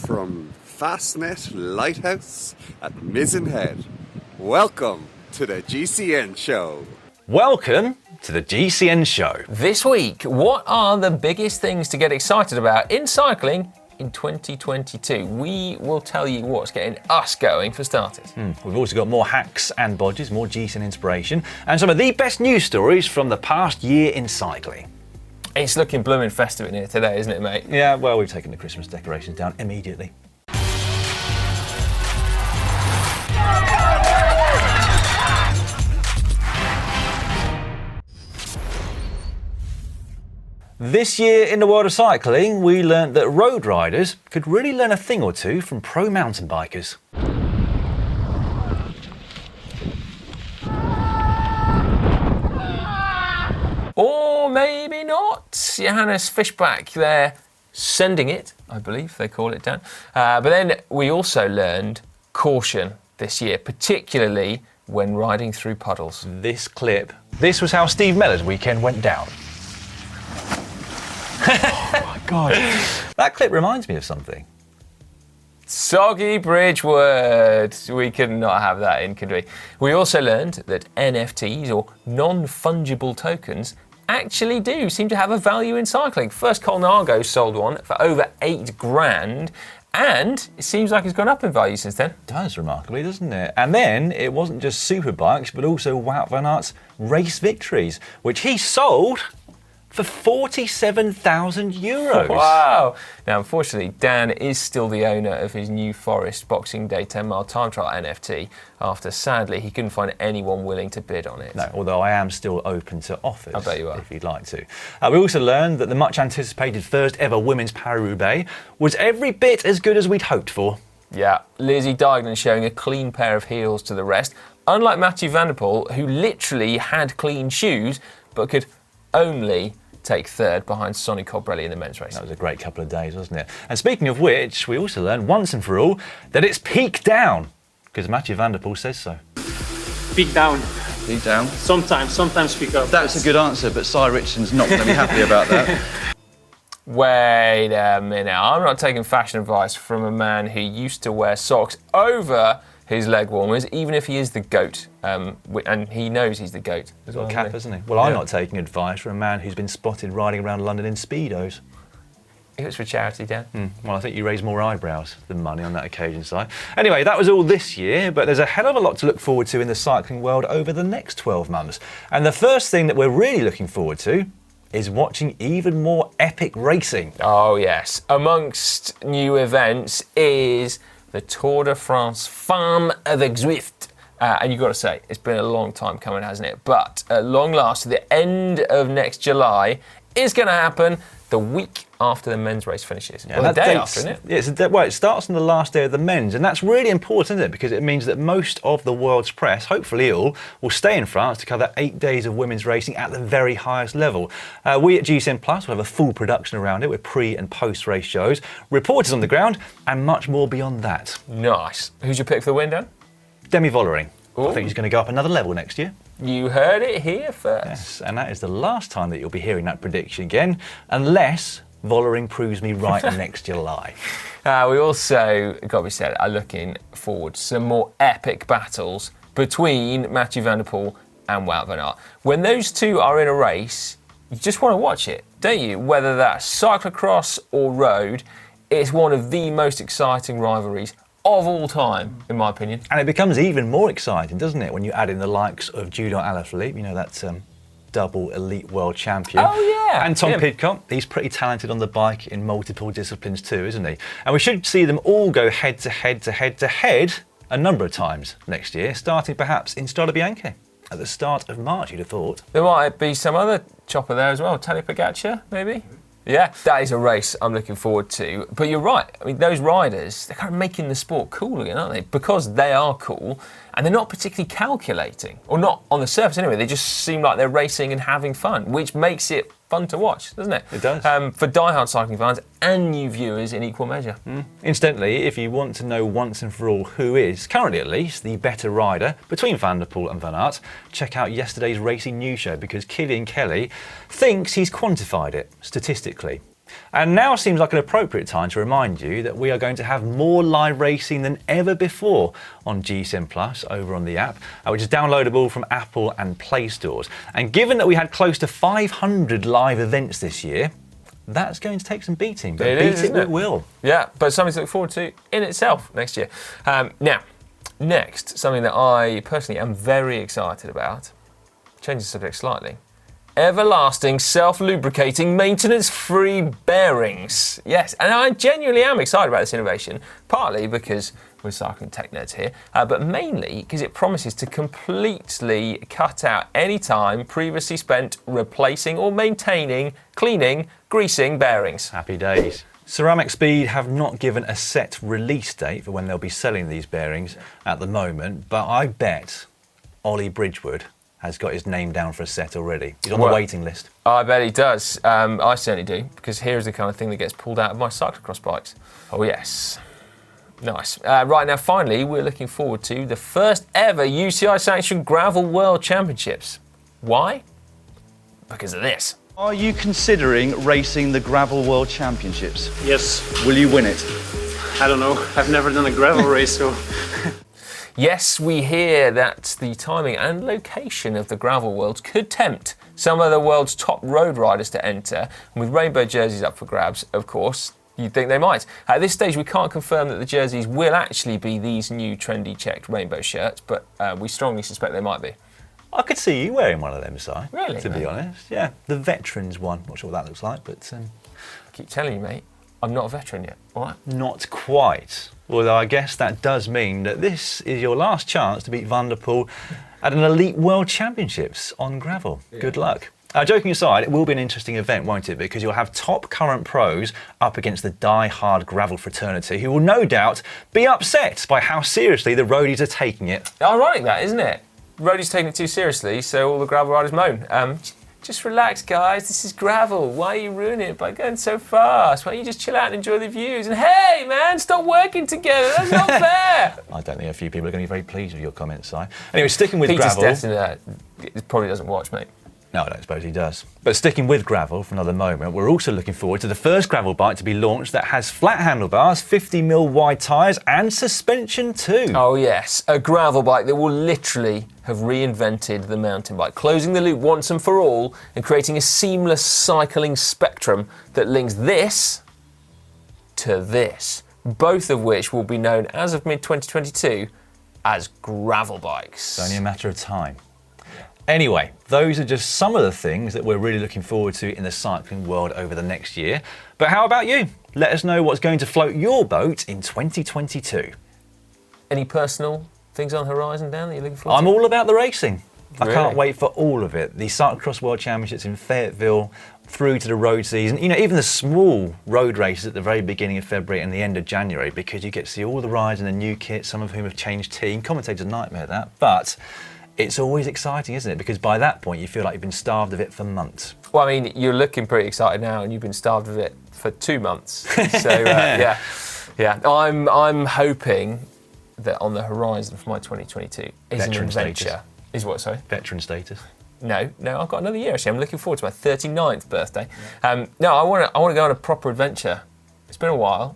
from Fastnet Lighthouse at Mizzen Head. Welcome to the GCN Show. Welcome to the GCN Show. This week, what are the biggest things to get excited about in cycling in 2022? We will tell you what's getting us going for starters. We've also got more hacks and bodges, more GCN inspiration, and some of the best news stories from the past year in cycling. It's looking blooming festive in here today, isn't it, mate? Yeah, well, we've taken the Christmas decorations down immediately. This year in the world of cycling, we learnt that road riders could really learn a thing or two from pro mountain bikers. Or maybe not. Johannes Fishback there sending it, I believe they call it down. But then we also learned caution this year, particularly when riding through puddles. This was how Steve Miller's weekend went down. Oh my God. That clip reminds me of something. Soggy Bridgewood. We could not have that in, could we? We also learned that NFTs, or non-fungible tokens, actually do seem to have a value in cycling. First Colnago sold one for over $8,000, and it seems like it's gone up in value since then. It does, remarkably, doesn't it? And then it wasn't just superbikes, but also Wout van Aert's race victories, which he sold for €47,000. Wow. Now, unfortunately, Dan is still the owner of his New Forest Boxing Day 10-mile time trial NFT after, sadly, he couldn't find anyone willing to bid on it. No, although I am still open to offers. I bet you are. If you'd like to. We also learned that the much-anticipated first ever women's Paris-Roubaix was every bit as good as we'd hoped for. Yeah, Lizzie Deignan showing a clean pair of heels to the rest, unlike Mathieu van der Poel, who literally had clean shoes, but could only take third behind Sonny Colbrelli in the men's race. That was a great couple of days, wasn't it? And speaking of which, we also learned once and for all that it's peak down, because Mathieu van der Poel says so. Peak down. Peak down? Sometimes peak up. That's a good answer, but Cy Richardson's not going to be happy about that. Wait a minute, I'm not taking fashion advice from a man who used to wear socks over his leg warmers, even if he is the GOAT, and he knows he's the GOAT. He's got a cap, hasn't he? Well, I'm not taking advice from a man who's been spotted riding around London in Speedos. It was for charity, Dan. Well, I think you raised more eyebrows than money on that occasion, Si. Anyway, that was all this year, but there's a hell of a lot to look forward to in the cycling world over the next 12 months. And the first thing that we're really looking forward to is watching even more epic racing. Oh, yes. Amongst new events is the Tour de France Femmes avec Zwift. And you've got to say, it's been a long time coming, hasn't it? But at long last, the end of next July is going to happen the week after the men's race finishes. Yeah, well, the day after, isn't it? Yeah, well, it starts on the last day of the men's, and that's really important, isn't it? Because it means that most of the world's press, hopefully all, will stay in France to cover 8 days of women's racing at the very highest level. We at GCN Plus will have a full production around it with pre- and post-race shows, reporters on the ground, and much more beyond that. Nice. Who's your pick for the win, Dan? Demi Vollering. Ooh. I think he's going to go up another level next year. You heard it here first. Yes, and that is the last time that you'll be hearing that prediction again, unless Vollering proves me right next July. We also, got to be said, are looking forward to some more epic battles between Mathieu van der Poel and Wout van Aert. When those two are in a race, you just want to watch it, don't you? Whether that's cyclocross or road, it's one of the most exciting rivalries of all time, in my opinion. And it becomes even more exciting, doesn't it, when you add in the likes of Julian Alaphilippe, you know, that double elite world champion. Oh, yeah. And Tom Him. Pidcock, he's pretty talented on the bike in multiple disciplines too, isn't he? And we should see them all go head to head to head to head a number of times next year, starting perhaps in Strade Bianche at the start of March, you'd have thought. There might be some other chopper there as well. Tadej Pogacar, maybe? Yeah, that is a race I'm looking forward to. But you're right. I mean, those riders, they're kind of making the sport cool again, aren't they? Because they are cool and they're not particularly calculating, or not on the surface anyway. They just seem like they're racing and having fun, which makes it fun to watch, doesn't it? It does. For diehard cycling fans and new viewers in equal measure. Incidentally, if you want to know once and for all who is, currently at least, the better rider between Van der Poel and Van Aert, check out yesterday's Racing News Show, because Cillian Kelly thinks he's quantified it statistically. And now seems like an appropriate time to remind you that we are going to have more live racing than ever before on GCN Plus over on the app, which is downloadable from Apple and Play stores. And given that we had close to 500 live events this year, that's going to take some beating, but it will. Yeah, but something to look forward to in itself next year. Now, next, something that I personally am very excited about, change the subject slightly, everlasting self-lubricating maintenance-free bearings. Yes, and I genuinely am excited about this innovation, partly because we're cycling tech nerds here, but mainly because it promises to completely cut out any time previously spent replacing or maintaining, cleaning, greasing bearings. Happy days. Ceramic Speed have not given a set release date for when they'll be selling these bearings at the moment, but I bet Ollie Bridgewood has got his name down for a set already. He's on the waiting list. I bet he does. I certainly do, because here's the kind of thing that gets pulled out of my cyclocross bikes. Oh yes. Nice. Right, now finally, we're looking forward to the first ever UCI sanctioned Gravel World Championships. Why? Because of this. Are you considering racing the Gravel World Championships? Yes. Will you win it? I don't know. I've never done a gravel race, so. Yes, we hear that the timing and location of the Gravel Worlds could tempt some of the world's top road riders to enter, and with rainbow jerseys up for grabs, of course, you'd think they might. At this stage, we can't confirm that the jerseys will actually be these new trendy checked rainbow shirts, but we strongly suspect they might be. I could see you wearing one of them, Si. Really? To be honest, yeah. The veterans one. Not sure what that looks like, but I keep telling you, mate, I'm not a veteran yet, all right? not quite. Although I guess that does mean that this is your last chance to beat Van der Poel at an Elite World Championships on gravel. Yeah. Good luck. Joking aside, it will be an interesting event, won't it? Because you'll have top current pros up against the die-hard gravel fraternity who will no doubt be upset by how seriously the roadies are taking it. Ironic that, isn't it? Roadies taking it too seriously, so all the gravel riders moan. Just relax, guys. This is gravel. Why are you ruining it by going so fast? Why don't you just chill out and enjoy the views? And hey, man, stop working together. That's not fair. I don't think a few people are going to be very pleased with your comments, Si. Anyway, sticking with Peter's gravel. Destined, probably doesn't watch, mate. No, I don't suppose he does. But sticking with gravel for another moment, we're also looking forward to the first gravel bike to be launched that has flat handlebars, 50mm wide tyres and suspension too. Oh yes, a gravel bike that will literally have reinvented the mountain bike, closing the loop once and for all and creating a seamless cycling spectrum that links this to this, both of which will be known as of mid-2022 as gravel bikes. It's only a matter of time. Anyway, those are just some of the things that we're really looking forward to in the cycling world over the next year. But how about you? Let us know what's going to float your boat in 2022. Any personal things on the horizon, Dan, that you're looking forward to? I'm all about the racing. Really? I can't wait for all of it. The Cyclocross World Championships in Fayetteville, through to the road season. You know, even the small road races at the very beginning of February and the end of January, because you get to see all the rides in the new kit, some of whom have changed team. Commentator's nightmare, that. But it's always exciting, isn't it? Because by that point, you feel like you've been starved of it for months. Well, I mean, you're looking pretty excited now, and you've been starved of it for 2 months. So, yeah. I'm hoping that on the horizon for my 2022 is an adventure. Status. Is what, sorry? Veteran status. No, I've got another year, actually. I'm looking forward to my 39th birthday. No, I want to go on a proper adventure. It's been a while.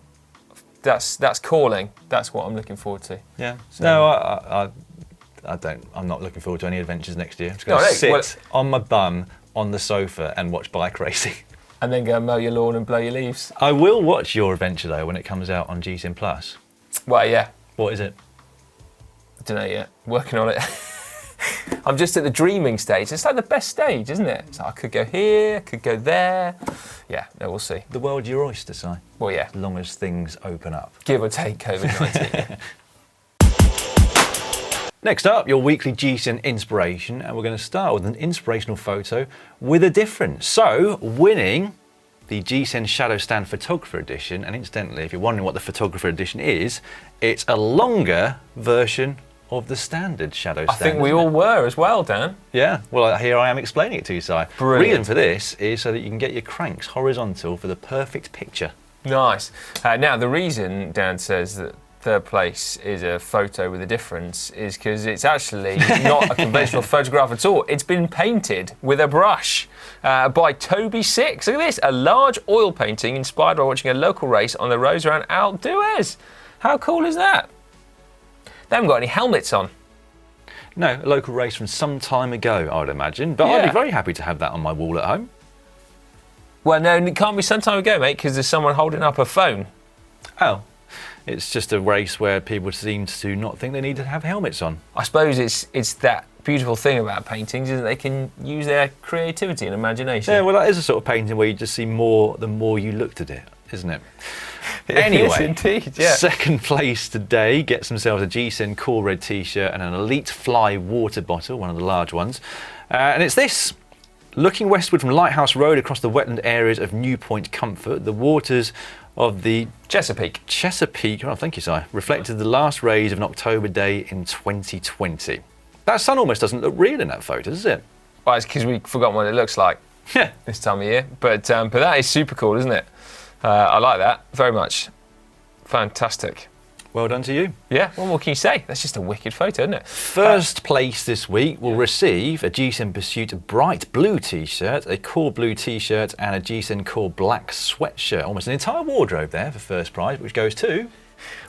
That's calling. That's what I'm looking forward to. Yeah. So, no, I'm not looking forward to any adventures next year. I'm just going to sit on my bum on the sofa and watch bike racing. And then go and mow your lawn and blow your leaves. I will watch your adventure though when it comes out on GCN Plus. Well, yeah. What is it? I don't know yet. Working on it. I'm just at the dreaming stage. It's like the best stage, isn't it? So I could go here, I could go there. Yeah, no, we'll see. The world's your oyster, Si. Well, yeah. As long as things open up. Give or take COVID-19. Next up, your weekly GCN Inspiration, and we're going to start with an inspirational photo with a difference. So, winning the GCN Shadow Stand Photographer Edition, and incidentally, if you're wondering what the Photographer Edition is, it's a longer version of the standard Shadow Stand. I think we all were as well, Dan. Yeah, well, here I am explaining it to you, Si. Brilliant. The reason for this is so that you can get your cranks horizontal for the perfect picture. Nice. Now, the reason Dan says that third place is a photo with a difference is because it's actually not a conventional photograph at all. It's been painted with a brush by Toby Six. Look at this, a large oil painting inspired by watching a local race on the roads around Alpe d'Huez. How cool is that? They haven't got any helmets on. No, a local race from some time ago, I would imagine. But I'd be very happy to have that on my wall at home. Well, no, it can't be some time ago, mate, because there's someone holding up a phone. Oh. It's just a race where people seem to not think they need to have helmets on. I suppose it's that beautiful thing about paintings is that they can use their creativity and imagination. Yeah, well, that is a sort of painting where you just see more the more you looked at it, isn't it? Anyway, it is indeed, yeah. Second place today gets themselves a GCN Cool Red t-shirt and an Elite Fly water bottle, one of the large ones. And it's this. Looking westward from Lighthouse Road across the wetland areas of New Point Comfort, the waters of the Chesapeake, oh thank you, Si, reflected the last rays of an October day in 2020. That sun almost doesn't look real in that photo, does it? Well, it's because we've forgotten what it looks like this time of year. But that is super cool, isn't it? I like that very much. Fantastic. Well done to you. Yeah, what more can you say? That's just a wicked photo, isn't it? First place this week will receive a GCN Pursuit bright blue t-shirt, a core blue t-shirt and a GCN core black sweatshirt. Almost an entire wardrobe there for first prize, which goes to...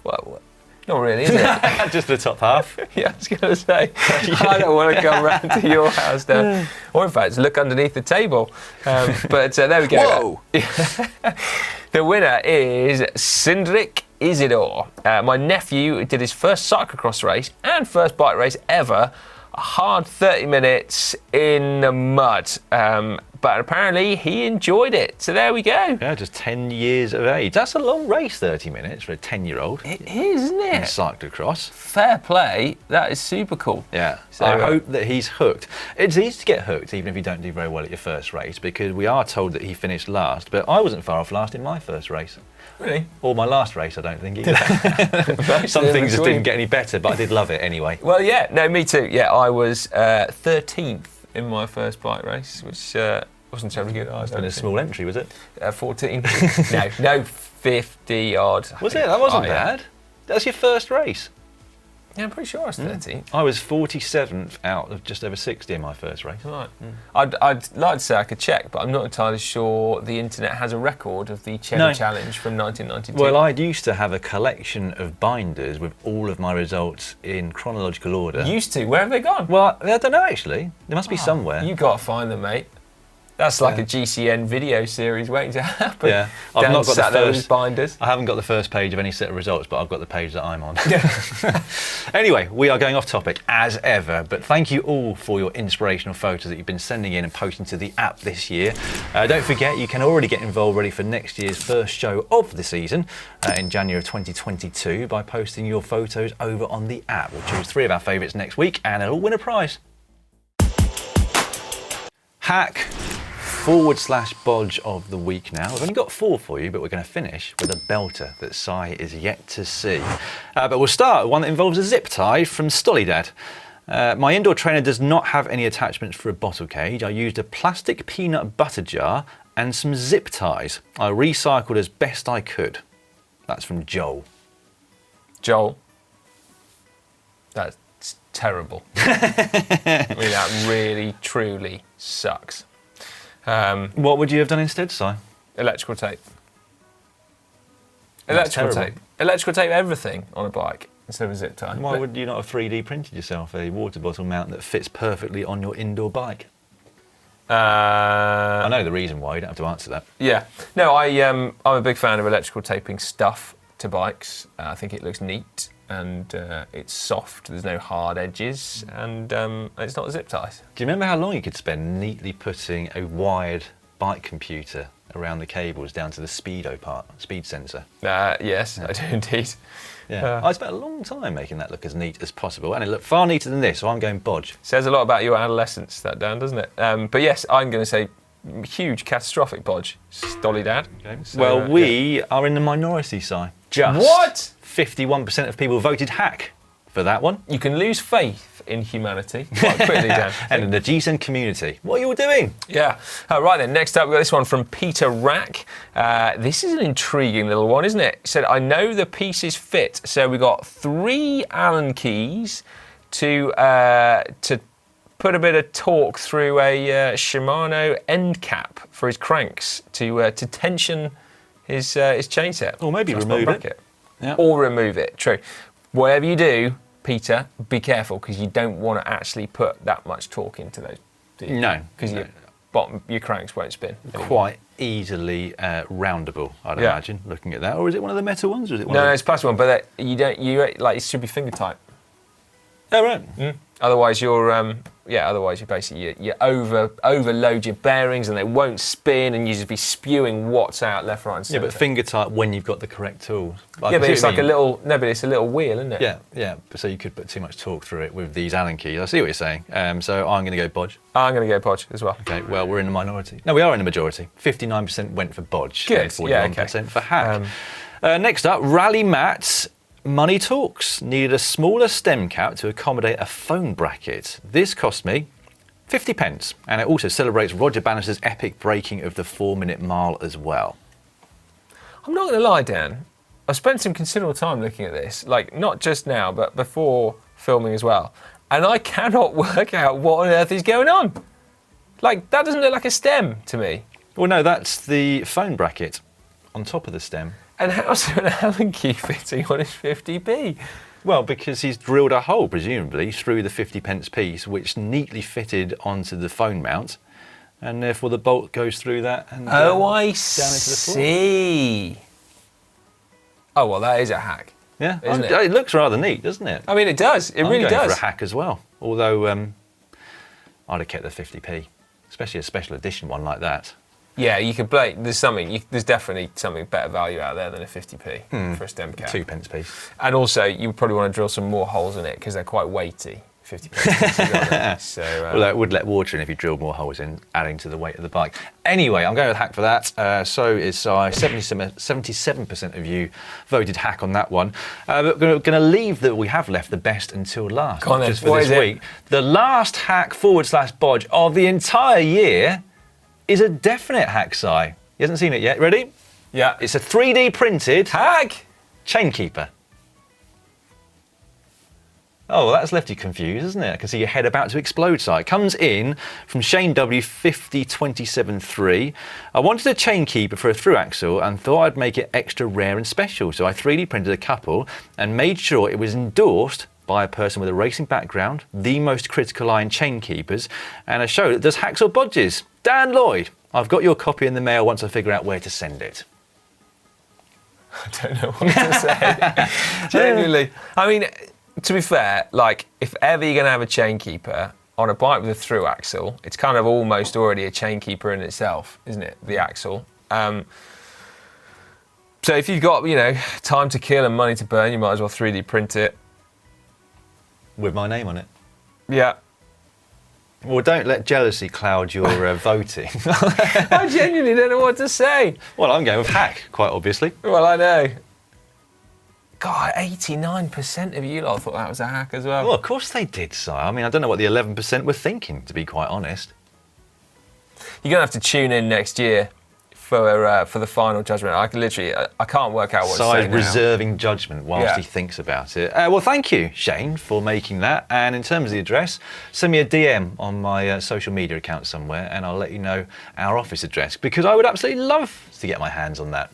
Well, not really, is it? Just the top half. Yeah, I was going to say, I don't want to come round to your house now. Or in fact, look underneath the table. But there we go. Whoa! The winner is Cindric Isidore. My nephew did his first cyclocross race and first bike race ever. A hard 30 minutes in the mud. But apparently he enjoyed it. So there we go. Yeah, just 10 years of age. That's a long race, 30 minutes for a 10-year-old. It is, isn't it? In cyclocross. Fair play. That is super cool. Yeah, So, I hope that he's hooked. It's easy to get hooked even if you don't do very well at your first race because we are told that he finished last, but I wasn't far off last in my first race. Really? Or my last race, I don't think either. Some things just didn't get any better, but I did love it anyway. Well, yeah, no, me too. Yeah, I was 13th in my first bike race, which wasn't terribly good. It's been a small entry, was it? 14. no, 50 odd. Was it? That wasn't bad. That's your first race. Yeah, I'm pretty sure I was 13th. I was 47th out of just over 60 in my first race. Right. I'd like to say I could check, but I'm not entirely sure the internet has a record of the Cheddar Challenge from 1992. Well, I used to have a collection of binders with all of my results in chronological order. Used to? Where have they gone? Well, I don't know actually. There must be somewhere. You got to find them, mate. That's like a GCN video series waiting to happen. Yeah, I've not got the first binders. I haven't got the first page of any set of results, but I've got the page that I'm on. Anyway, we are going off topic as ever, but thank you all for your inspirational photos that you've been sending in and posting to the app this year. Don't forget, you can already get involved ready for next year's first show of the season in January of 2022 by posting your photos over on the app. We'll choose 3 of our favourites next week and they'll all win a prize. Hack /Bodge of the week now. We've only got 4 for you, but we're going to finish with a belter that Si is yet to see. But we'll start with one that involves a zip tie from Stollydad. My indoor trainer does not have any attachments for a bottle cage. I used a plastic peanut butter jar and some zip ties. I recycled as best I could. That's from Joel. Joel, that's terrible. I mean, that really, truly sucks. What would you have done instead, Si? Electrical tape. That's Electrical terrible. tape. Electrical tape everything on a bike instead of a zip tie. Why would you not have 3D printed yourself a water bottle mount that fits perfectly on your indoor bike? I know the reason why, you don't have to answer that. Yeah. No, I'm a big fan of electrical taping stuff to bikes. I think it looks neat and it's soft, there's no hard edges, and it's not zip ties. Do you remember how long you could spend neatly putting a wired bike computer around the cables down to the speed sensor? Yes, I do indeed. Yeah, I spent a long time making that look as neat as possible, and it looked far neater than this, so I'm going Bodge. Says a lot about your adolescence, that, Dan, doesn't it? But yes, I'm going to say huge catastrophic Bodge. Stollydad. Okay. So, well, we are in the minority, Si. Just what? 51% of people voted hack for that one. You can lose faith in humanity quite quickly, Dan. And in the GCN community. What are you all doing? Yeah. Right then, next up we've got this one from Peter Rack. This is an intriguing little one, isn't it? He said, I know the pieces fit. So we got 3 Allen keys to put a bit of torque through a Shimano end cap for his cranks to tension his chain set. Or maybe remove it. Yeah. Or remove it, true. Whatever you do, Peter, be careful because you don't want to actually put that much torque into those. Do you? No. Because your cranks won't spin. Quite easily roundable, I'd imagine, looking at that. Or is it one of the metal ones? Or is it one No, it's a plastic one, but it should be finger tight. Oh, right. Otherwise, you're basically you overload your bearings and they won't spin, and you just be spewing watts out left, right, and centre. Yeah, but finger tight when you've got the correct tools. Yeah, but it's like a little. No, but it's a little wheel, isn't it? Yeah. So you could put too much torque through it with these Allen keys. I see what you're saying. So I'm going to go Bodge. I'm going to go Bodge as well. Okay. Well, we're in the minority. No, we are in the majority. 59% went for Bodge. Good. And 41% for Hack. Next up, Rally Matt. Money talks. Needed a smaller stem cap to accommodate a phone bracket. This cost me 50 pence, and it also celebrates Roger Bannister's epic breaking of the 4-minute mile as well. I'm not going to lie, Dan. I've spent some considerable time looking at this, like not just now, but before filming as well, and I cannot work out what on earth is going on. Like, that doesn't look like a stem to me. Well, no, that's the phone bracket on top of the stem. And how's there an Allen key fitting on his 50p? Well, because he's drilled a hole, presumably, through the 50 pence piece, which neatly fitted onto the phone mount, and therefore the bolt goes through that and I down into the floor. see. Oh, well, that is a hack. Yeah, Isn't it? It looks rather neat, doesn't it? I mean, it does. It really I'm going does. for a hack as well, although I'd have kept the 50p, especially a special edition one like that. Yeah, you could play. There's definitely something better value out there than a 50p for a stem cap. 2 pence piece. And also, you would probably want to drill some more holes in it because they're quite weighty. 50 pence. So, well, it would let water in if you drilled more holes in, adding to the weight of the bike. Anyway, I'm going with hack for that. So is Si. 77% of you voted hack on that one. But we're going to leave that we have left the best until last. Go on then. Just for What this is it? week. The last hack / Bodge of the entire year is a definite hack, Si. He hasn't seen it yet. Ready? Yeah. It's a 3D printed hack. chain keeper. Oh, well, that's left you confused, isn't it? I can see your head about to explode, Si. It comes in from Shane W 50273. I wanted a chain keeper for a through axle and thought I'd make it extra rare and special. So I 3D printed a couple and made sure it was endorsed by a person with a racing background, the most critical eye in chain keepers, and a show that does hacks or bodges. Dan Lloyd, I've got your copy in the mail once I figure out where to send it. I don't know what to say. Genuinely. I mean, to be fair, like, if ever you're going to have a chain keeper on a bike with a through axle, it's kind of almost already a chain keeper in itself, isn't it? The axle. So if you've got, time to kill and money to burn, you might as well 3D print it. With my name on it. Yeah. Well, don't let jealousy cloud your voting. I genuinely don't know what to say. Well, I'm going with hack, quite obviously. Well, I know. God, 89% of you lot thought that was a hack as well. Well, of course they did, Si. I mean, I don't know what the 11% were thinking, to be quite honest. You're going to have to tune in next year for the final judgment. I can't work out what to say Si's now. reserving judgment whilst he thinks about it. Well, thank you, Shane, for making that. And in terms of the address, send me a DM on my social media account somewhere and I'll let you know our office address because I would absolutely love to get my hands on that.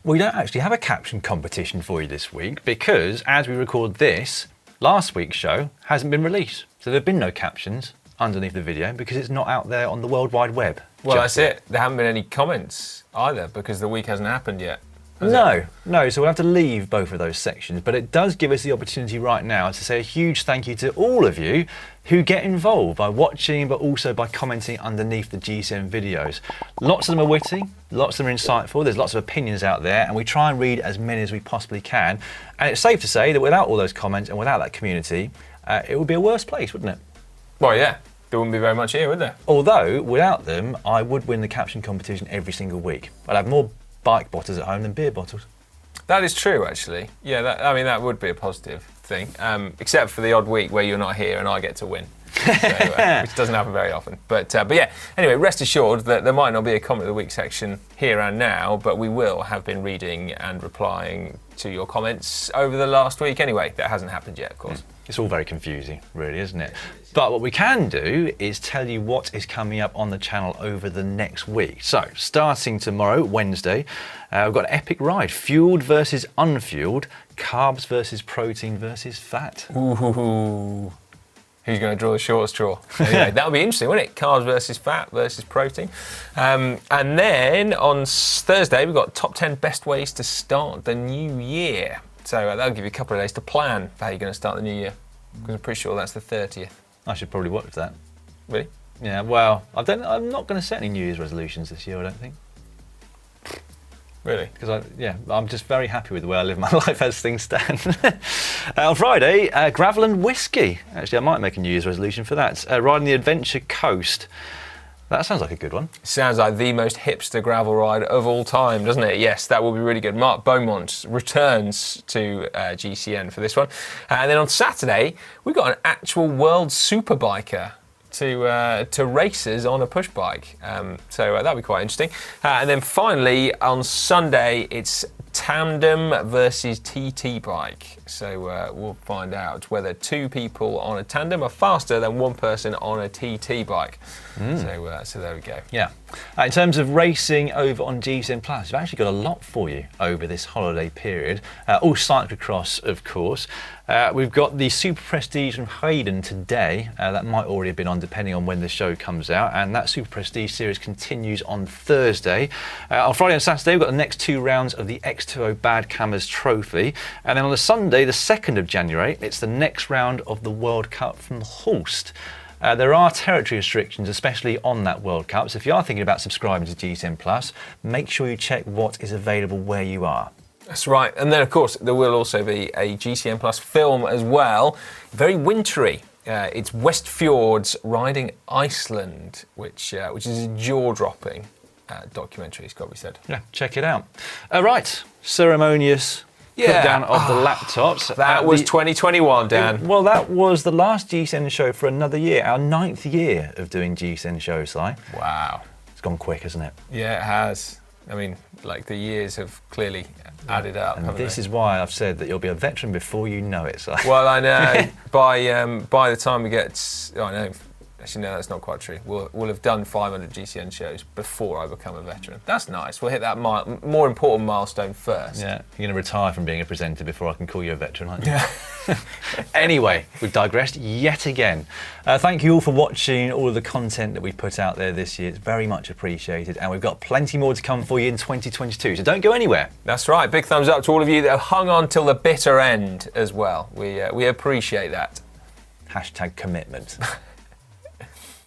We don't actually have a caption competition for you this week because as we record this, last week's show hasn't been released. So there have been no captions underneath the video because it's not out there on the World Wide Web. Well, that's it. There haven't been any comments either because the week hasn't happened yet. No, so we'll have to leave both of those sections, but it does give us the opportunity right now to say a huge thank you to all of you who get involved by watching, but also by commenting underneath the GCN videos. Lots of them are witty, lots of them are insightful, there's lots of opinions out there, and we try and read as many as we possibly can. And it's safe to say that without all those comments and without that community, it would be a worse place, wouldn't it? Well, yeah. There wouldn't be very much here, would there? Although, without them, I would win the caption competition every single week. I'd have more bike bottles at home than beer bottles. That is true, actually. Yeah, that would be a positive thing, except for the odd week where you're not here and I get to win. So, which doesn't happen very often. But yeah, anyway, rest assured that there might not be a comment of the week section here and now, but we will have been reading and replying to your comments over the last week anyway. That hasn't happened yet, of course. It's all very confusing, really, isn't it? But what we can do is tell you what is coming up on the channel over the next week. So, starting tomorrow, Wednesday, we've got an epic ride. Fueled versus unfueled, carbs versus protein versus fat. Ooh. Who's going to draw the short straw? Anyway, that'll be interesting, won't it? Carbs versus fat versus protein. And then on Thursday, we've got top 10 best ways to start the new year. So that'll give you a couple of days to plan for how you're going to start the new year. Because I'm pretty sure that's the 30th. I should probably watch that. Really? Yeah, well, I'm not going to set any New Year's resolutions this year, I don't think. Really? Because I'm just very happy with the way I live my life as things stand. On Friday, gravel and whiskey. Actually, I might make a New Year's resolution for that. Riding the Adventure Coast. That sounds like a good one. Sounds like the most hipster gravel ride of all time, doesn't it? Yes, that will be really good. Mark Beaumont returns to GCN for this one. And then on Saturday, we've got an actual world superbiker to races on a push bike. So that'll be quite interesting. And then finally, on Sunday, it's tandem versus TT bike. So we'll find out whether two people on a tandem are faster than one person on a TT bike. So there we go. Yeah. In terms of racing over on GCN Plus, we've actually got a lot for you over this holiday period. All cyclocross, of course. We've got the Super Prestige from Hayden today. That might already have been on, depending on when the show comes out. And that Super Prestige series continues on Thursday. On Friday and Saturday, we've got the next two rounds of the X2O Bad Cammers Trophy. And then on the Sunday, the 2nd of January, it's the next round of the World Cup from the Hulst. There are territory restrictions, especially on that World Cup. So if you are thinking about subscribing to GCN Plus, make sure you check what is available where you are. That's right. And then, of course, there will also be a GCN Plus film as well. Very wintry. It's West Fjords Riding Iceland, which is a jaw-dropping documentary, it's got to be said. Yeah, check it out. Right, ceremonious put down of the laptops. That was 2021, Dan. Well, that was the last GCN show for another year, our 9th year of doing GCN shows, Si. Wow. It's gone quick, hasn't it? Yeah, it has. I mean, like the years have clearly added up. And this is why I've said that you'll be a veteran before you know it, Si. Well, I know. By the time we get, I know. Actually, no, that's not quite true. We'll have done 500 GCN shows before I become a veteran. That's nice. We'll hit that more important milestone first. Yeah, you're going to retire from being a presenter before I can call you a veteran, aren't you? Yeah. Anyway, we've digressed yet again. Thank you all for watching all of the content that we put out there this year. It's very much appreciated, and we've got plenty more to come for you in 2022, so don't go anywhere. That's right. Big thumbs up to all of you that have hung on till the bitter end as well. We appreciate that. #commitment.